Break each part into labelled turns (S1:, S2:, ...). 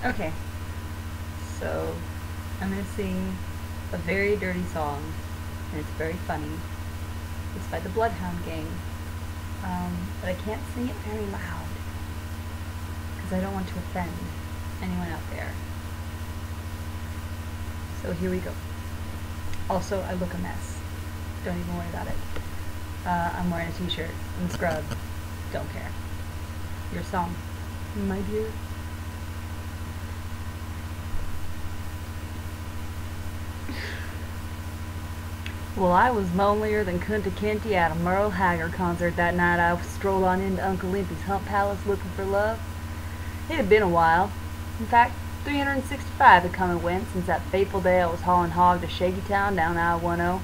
S1: Okay, so I'm going to sing a very dirty song, and it's very funny. It's by the Bloodhound Gang, but I can't sing it very loud because I don't want to offend anyone out there. So here we go. Also, I look a mess. Don't even worry about it. I'm wearing a t-shirt and scrubs. Don't care. Your song, my dear. Well, I was lonelier than Kunta Kinte at a Merle Haggard concert that night. I strolled on into Uncle Limpy's Hump Palace looking for love. It had been a while. In fact, 365 had come and went since that fateful day I was hauling hog to Shakytown down I-10.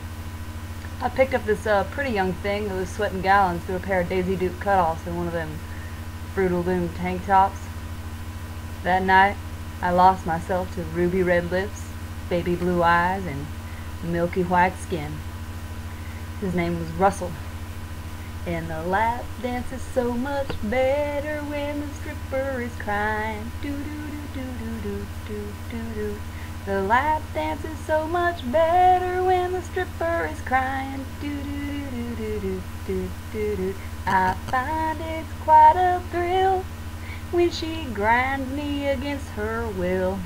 S1: I picked up this pretty young thing who was sweating gallons through a pair of Daisy Duke cutoffs and one of them Fruit of Loom tank tops. That night, I lost myself to ruby red lips, baby blue eyes, and milky white skin. His name was Russell. And the lap dance is so much better when the stripper is crying. Do do do do do do do do. The lap dance is so much better when the stripper is crying. Do do do do do do do do. I find it's quite a thrill when she grinds me against her will.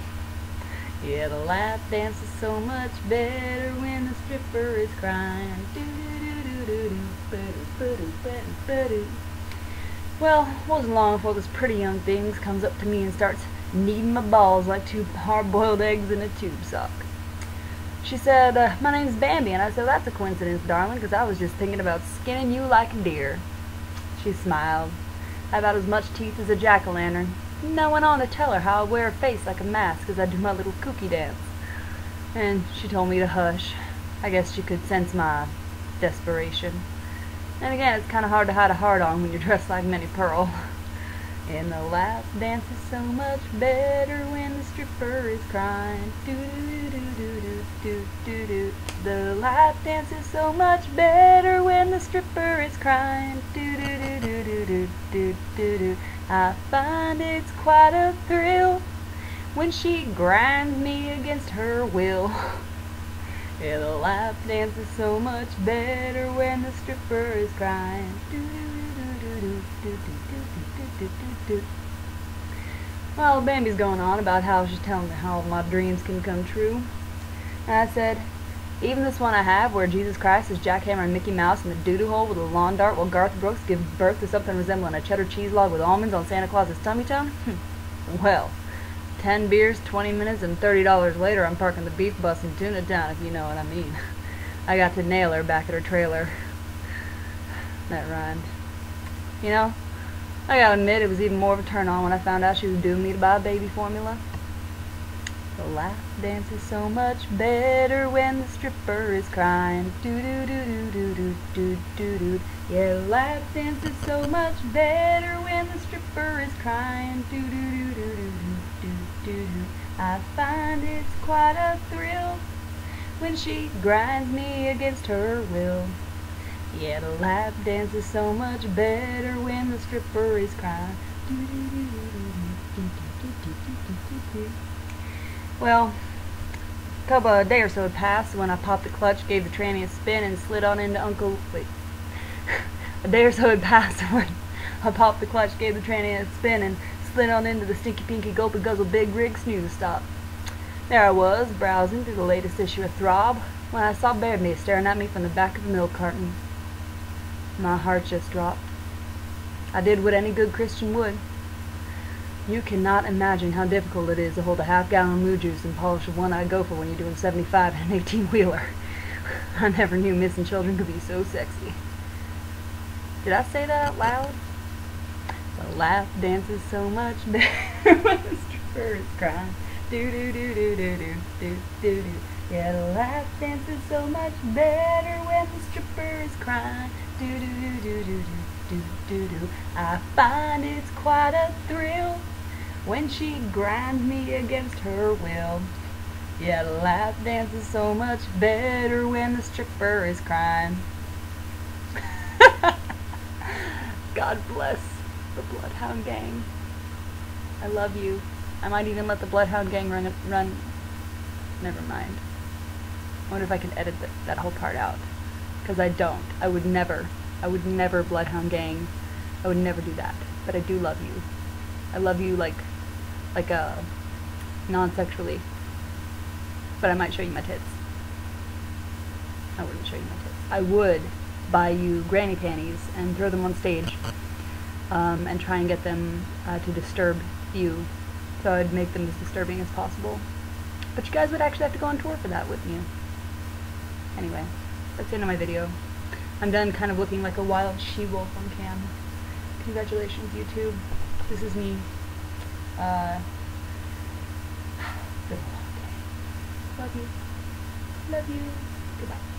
S1: Yeah, the lap dance is so much better when the stripper is crying. Do do do do do do do. Well, it wasn't long before this pretty young thing comes up to me and starts kneading my balls like two hard-boiled eggs in a tube sock. She said, my name's Bambi, and I said, that's a coincidence, darling, because I was just thinking about skinning you like a deer. She smiled. I had about as much teeth as a jack-o'-lantern. And I went on to tell her how I wear a face like a mask as I do my little kooky dance. And she told me to hush. I guess she could sense my desperation. And again, it's kind of hard to hide a heart-on when you're dressed like Minnie Pearl. And the lap dance is so much better when the stripper is crying. Do do do do do do do do. The lap dance is so much better when the stripper is crying. Do do do do do do do do do. I find it's quite a thrill when she grinds me against her will. Yeah, the lap dance is so much better when the stripper is crying. Do do do do do do do do do do do. Well, Bambi's going on about how she's telling me how my dreams can come true. And I said, even this one I have, where Jesus Christ is jackhammering Mickey Mouse in the doo-doo hole with a lawn dart while Garth Brooks gives birth to something resembling a cheddar cheese log with almonds on Santa Claus's tummy tone? Well, 10 beers, 20 minutes, and $30 later I'm parking the beef bus in Tuna Town, if you know what I mean. I got to nail her back at her trailer. That rhymed. You know, I gotta admit it was even more of a turn-on when I found out she was dooing me to buy baby formula. The lap dance is so much better when the stripper is crying. Do do do do do do do do do. Yeah, the lap dance is so much better when the stripper is crying. Do do do do do do do do. I find it's quite a thrill when she grinds me against her will. Yeah, the lap dance is so much better when the stripper is crying. Do do do do do do do do do do. Well, a day or so had passed when I popped the clutch, gave the tranny a spin, and slid on into A day or so had passed when I popped the clutch, gave the tranny a spin, and slid on into the stinky pinky gulpy guzzle big rig snooze stop. There I was, browsing through the latest issue of Throb, when I saw Bambi staring at me from the back of the milk carton. My heart just dropped. I did what any good Christian would. You cannot imagine how difficult it is to hold a half-gallon moo juice and polish a one-eyed gopher when you're doing 75 in an 18-wheeler. I never knew missing children could be so sexy. Did I say that out loud? The lap dance is so much better when the stripper is crying. Do do do do do do do do do. Yeah, the lap dance is so much better when the stripper is crying. Do do do do do do do do. I find it's quite a thrill when she grinds me against her will. Yeah, the lap dance is so much better when the stripper is crying. God bless the Bloodhound Gang. I love you. I might even let the Bloodhound Gang run. Never mind. I wonder if I can edit that whole part out. Because I don't. I would never Bloodhound Gang. I would never do that. But I do love you. I love you like non-sexually. But I might show you my tits. I wouldn't show you my tits. I would buy you granny panties and throw them on stage and try and get them to disturb you. So I'd make them as disturbing as possible. But you guys would actually have to go on tour for that, wouldn't you? Anyway, that's the end of my video. I'm done kind of looking like a wild she-wolf on cam. Congratulations, YouTube. This is me. It's been a long day. Love you. Love you. Goodbye.